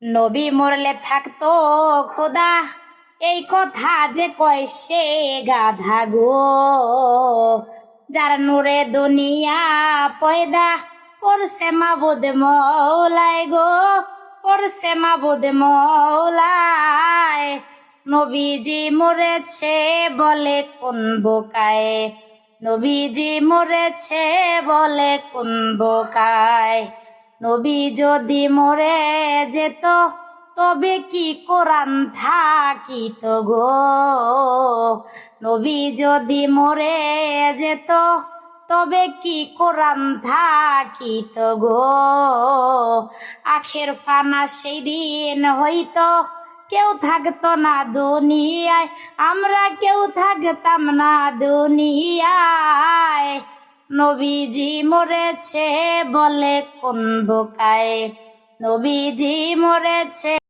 নবী মরলে থাকতো খোদা, এই কথা যে কয় সে গাধা গো। যার নূরে দুনিয়া পয়দা করছে মাবুদ মৌলায় গো, করছে মাবুদ মৌলায়। নবীজি মরেছে বলে কোন বোকায়, নবীজি মরেছে বলে কোন বোকায়। নবী যদি মরে যেত তবে কি কোরআন থাকিত গো। নবী যদি মরে যেত তবে কি কোরআন থাকিত গো। আখের ফানা সেই দিন হইতো, কেউ থাকতো না দুনিয়ায়, আমরা কেউ থাকতাম না দুনিয়ায়। নবীজি মরেছে বলে কোন বোকায়, নবীজি মরেছে।